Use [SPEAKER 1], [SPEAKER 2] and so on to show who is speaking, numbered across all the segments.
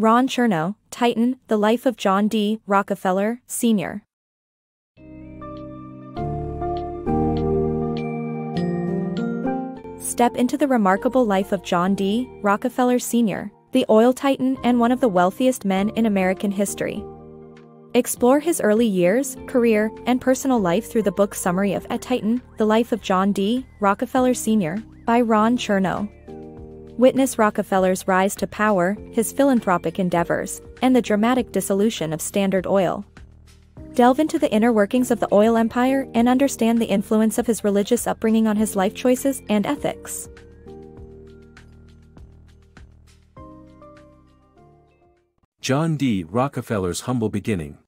[SPEAKER 1] Ron Chernow, Titan, The Life of John D. Rockefeller, Sr. Step into the remarkable life of John D. Rockefeller Sr., the oil titan and one of the wealthiest men in American history. Explore his early years, career, and personal life through the book summary of A Titan, The Life of John D. Rockefeller Sr., by Ron Chernow. Witness Rockefeller's rise to power, his philanthropic endeavors, and the dramatic dissolution of Standard Oil. Delve into the inner workings of the oil empire and understand the influence of his religious upbringing on his life choices and ethics.
[SPEAKER 2] John D. Rockefeller's humble beginning.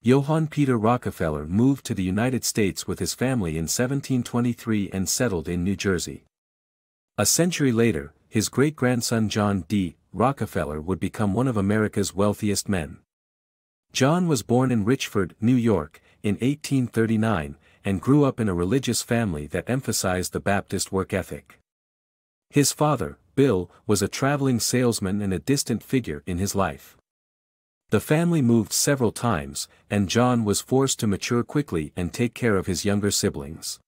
[SPEAKER 2] Johann Peter Rockefeller moved to the United States with his family in 1723 and settled in New Jersey. A century later, his great-grandson John D. Rockefeller would become one of America's wealthiest men. John was born in Richford, New York, in 1839, and grew up in a religious family that emphasized the Baptist work ethic. His father, Bill, was a traveling salesman and a distant figure in his life. The family moved several times, and John was forced to mature quickly and take care of his younger siblings.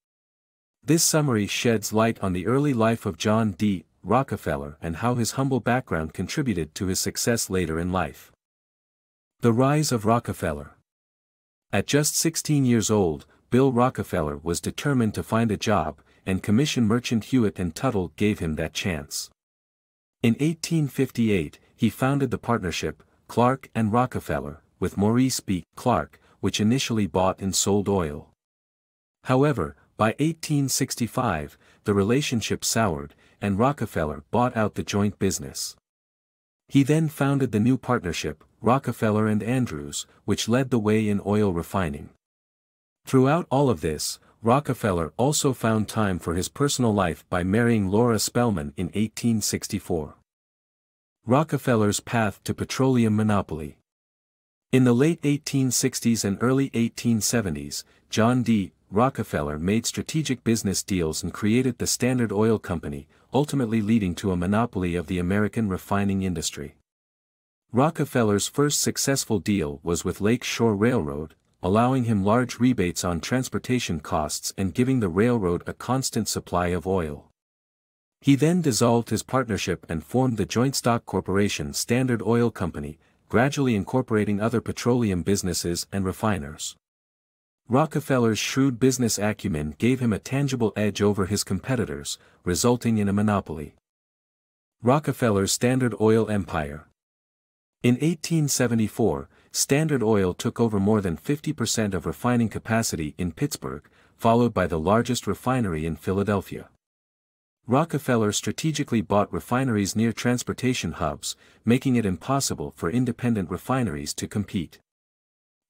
[SPEAKER 2] This summary sheds light on the early life of John D. Rockefeller and how his humble background contributed to his success later in life. The Rise of Rockefeller. At just 16 years old, Bill Rockefeller was determined to find a job, and commission merchant Hewitt and Tuttle gave him that chance. In 1858, he founded the partnership, Clark and Rockefeller, with Maurice B. Clark, which initially bought and sold oil. However, by 1865, the relationship soured, and Rockefeller bought out the joint business. He then founded the new partnership, Rockefeller and Andrews, which led the way in oil refining. Throughout all of this, Rockefeller also found time for his personal life by marrying Laura Spelman in 1864. Rockefeller's path to petroleum monopoly. In the late 1860s and early 1870s, John D. Rockefeller made strategic business deals and created the Standard Oil Company, ultimately leading to a monopoly of the American refining industry. Rockefeller's first successful deal was with Lake Shore Railroad, allowing him large rebates on transportation costs and giving the railroad a constant supply of oil. He then dissolved his partnership and formed the joint stock corporation Standard Oil Company, gradually incorporating other petroleum businesses and refiners. Rockefeller's shrewd business acumen gave him a tangible edge over his competitors, resulting in a monopoly. Rockefeller's Standard Oil Empire. In 1874, Standard Oil took over more than 50% of refining capacity in Pittsburgh, followed by the largest refinery in Philadelphia. Rockefeller strategically bought refineries near transportation hubs, making it impossible for independent refineries to compete.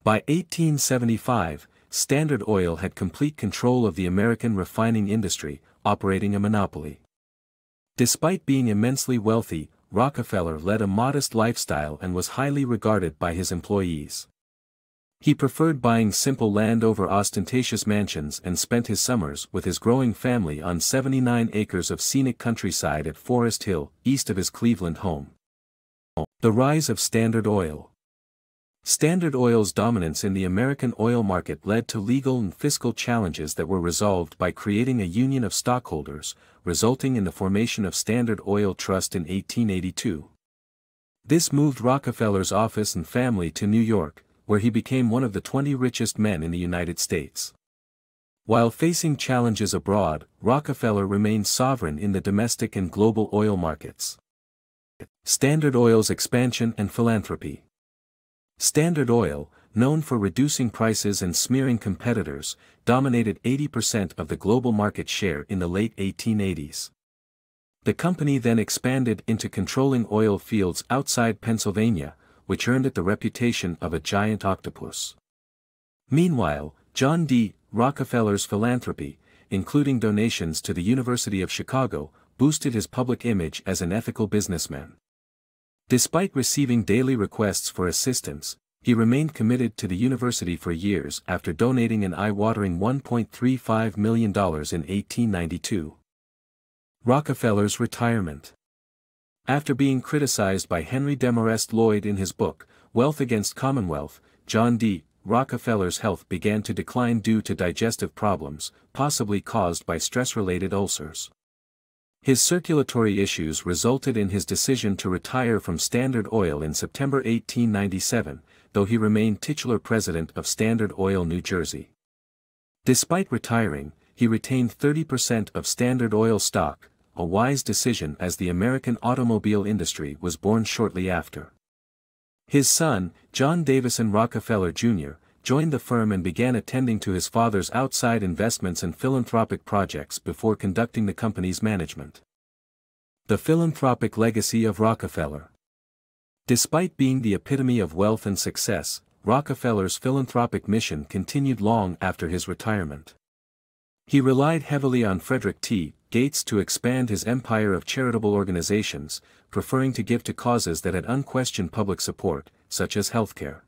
[SPEAKER 2] By 1875, Standard Oil had complete control of the American refining industry, operating a monopoly. Despite being immensely wealthy, Rockefeller led a modest lifestyle and was highly regarded by his employees. He preferred buying simple land over ostentatious mansions and spent his summers with his growing family on 79 acres of scenic countryside at Forest Hill, east of his Cleveland home. The rise of Standard Oil. Standard Oil's dominance in the American oil market led to legal and fiscal challenges that were resolved by creating a union of stockholders, resulting in the formation of Standard Oil Trust in 1882. This moved Rockefeller's office and family to New York, where he became one of the 20 richest men in the United States. While facing challenges abroad, Rockefeller remained sovereign in the domestic and global oil markets. Standard Oil's expansion and philanthropy. Standard Oil, known for reducing prices and smearing competitors, dominated 80% of the global market share in the late 1880s. The company then expanded into controlling oil fields outside Pennsylvania, which earned it the reputation of a giant octopus. Meanwhile, John D. Rockefeller's philanthropy, including donations to the University of Chicago, boosted his public image as an ethical businessman. Despite receiving daily requests for assistance, he remained committed to the university for years after donating an eye-watering $1.35 million in 1892. Rockefeller's retirement. After being criticized by Henry Demarest Lloyd in his book, Wealth Against Commonwealth, John D. Rockefeller's health began to decline due to digestive problems, possibly caused by stress-related ulcers. His circulatory issues resulted in his decision to retire from Standard Oil in September 1897, though he remained titular president of Standard Oil New Jersey. Despite retiring, he retained 30% of Standard Oil stock, a wise decision as the American automobile industry was born shortly after. His son, John Davison Rockefeller Jr., joined the firm and began attending to his father's outside investments and philanthropic projects before conducting the company's management. The philanthropic legacy of Rockefeller. Despite being the epitome of wealth and success, Rockefeller's philanthropic mission continued long after his retirement. He relied heavily on Frederick T. Gates to expand his empire of charitable organizations, preferring to give to causes that had unquestioned public support, such as healthcare.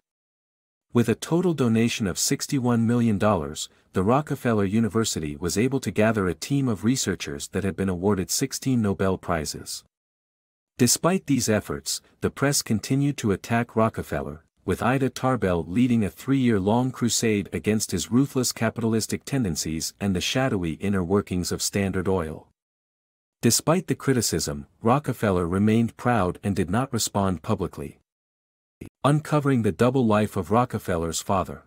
[SPEAKER 2] With a total donation of $61 million, the Rockefeller University was able to gather a team of researchers that had been awarded 16 Nobel Prizes. Despite these efforts, the press continued to attack Rockefeller, with Ida Tarbell leading a 3-year-long crusade against his ruthless capitalistic tendencies and the shadowy inner workings of Standard Oil. Despite the criticism, Rockefeller remained proud and did not respond publicly. Uncovering the double life of Rockefeller's father.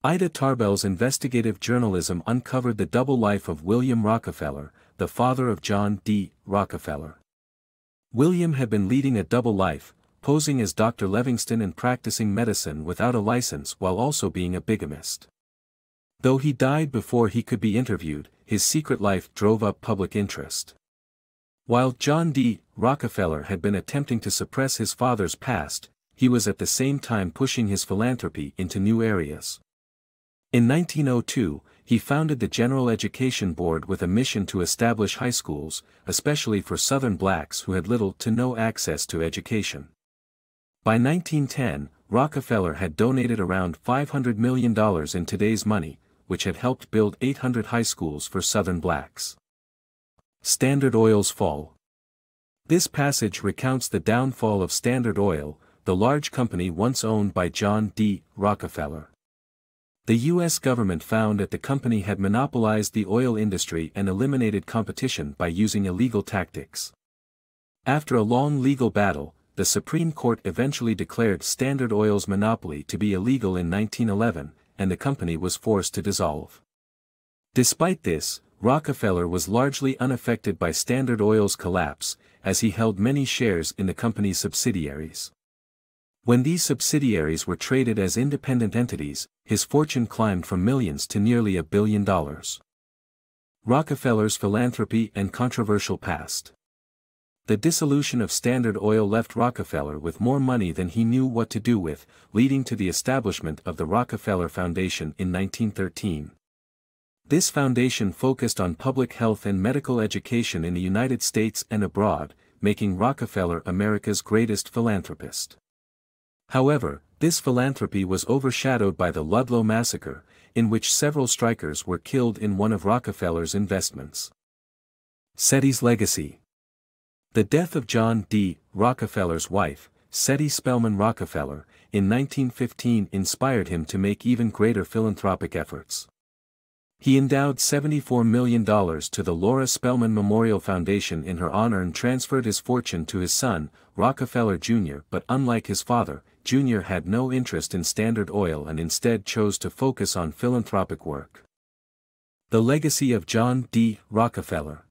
[SPEAKER 2] Ida Tarbell's investigative journalism uncovered the double life of William Rockefeller, the father of John D. Rockefeller. William had been leading a double life, posing as Dr. Livingston and practicing medicine without a license while also being a bigamist. Though he died before he could be interviewed, his secret life drove up public interest. While John D. Rockefeller had been attempting to suppress his father's past, he was at the same time pushing his philanthropy into new areas. In 1902, he founded the General Education Board with a mission to establish high schools, especially for Southern blacks who had little to no access to education. By 1910, Rockefeller had donated around $500 million in today's money, which had helped build 800 high schools for Southern blacks. Standard Oil's fall. This passage recounts the downfall of Standard Oil, the large company once owned by John D. Rockefeller. The U.S. government found that the company had monopolized the oil industry and eliminated competition by using illegal tactics. After a long legal battle, the Supreme Court eventually declared Standard Oil's monopoly to be illegal in 1911, and the company was forced to dissolve. Despite this, Rockefeller was largely unaffected by Standard Oil's collapse, as he held many shares in the company's subsidiaries. When these subsidiaries were traded as independent entities, his fortune climbed from millions to nearly $1 billion. Rockefeller's philanthropy and controversial past. The dissolution of Standard Oil left Rockefeller with more money than he knew what to do with, leading to the establishment of the Rockefeller Foundation in 1913. This foundation focused on public health and medical education in the United States and abroad, making Rockefeller America's greatest philanthropist. However, this philanthropy was overshadowed by the Ludlow Massacre, in which several strikers were killed in one of Rockefeller's investments. Cettie's legacy. The death of John D. Rockefeller's wife, Cettie Spellman Rockefeller, in 1915 inspired him to make even greater philanthropic efforts. He endowed $74 million to the Laura Spellman Memorial Foundation in her honor and transferred his fortune to his son, Rockefeller Jr. But unlike his father, Jr. had no interest in Standard Oil and instead chose to focus on philanthropic work. The legacy of John D. Rockefeller.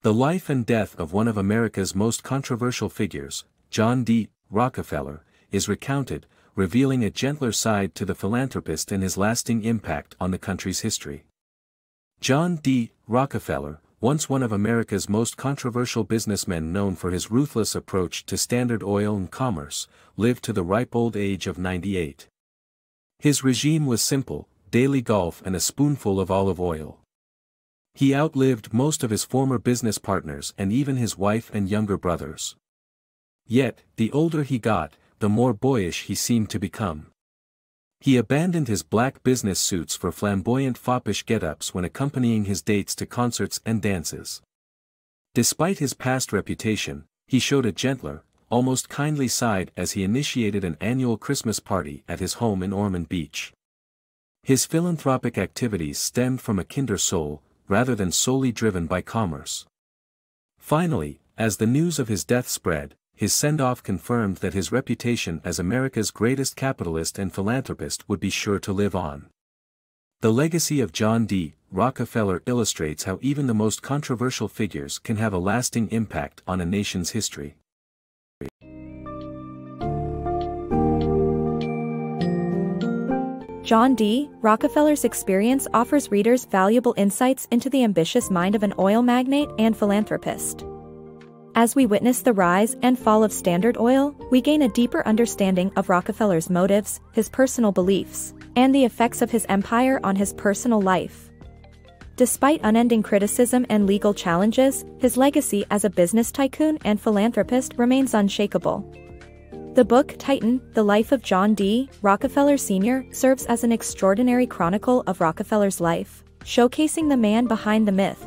[SPEAKER 2] The life and death of one of America's most controversial figures, John D. Rockefeller, is recounted, revealing a gentler side to the philanthropist and his lasting impact on the country's history. John D. Rockefeller, once one of America's most controversial businessmen known for his ruthless approach to Standard Oil and commerce, lived to the ripe old age of 98. His regime was simple: daily golf and a spoonful of olive oil. He outlived most of his former business partners and even his wife and younger brothers. Yet, the older he got, the more boyish he seemed to become. He abandoned his black business suits for flamboyant foppish get-ups when accompanying his dates to concerts and dances. Despite his past reputation, he showed a gentler, almost kindly side as he initiated an annual Christmas party at his home in Ormond Beach. His philanthropic activities stemmed from a kinder soul, rather than solely driven by commerce. Finally, as the news of his death spread, his send-off confirmed that his reputation as America's greatest capitalist and philanthropist would be sure to live on. The legacy of John D. Rockefeller illustrates how even the most controversial figures can have a lasting impact on a nation's history.
[SPEAKER 1] John D. Rockefeller's experience offers readers valuable insights into the ambitious mind of an oil magnate and philanthropist. As we witness the rise and fall of Standard Oil, we gain a deeper understanding of Rockefeller's motives, his personal beliefs, and the effects of his empire on his personal life. Despite unending criticism and legal challenges, his legacy as a business tycoon and philanthropist remains unshakable. The book Titan, The Life of John D. Rockefeller Sr. serves as an extraordinary chronicle of Rockefeller's life, showcasing the man behind the myth,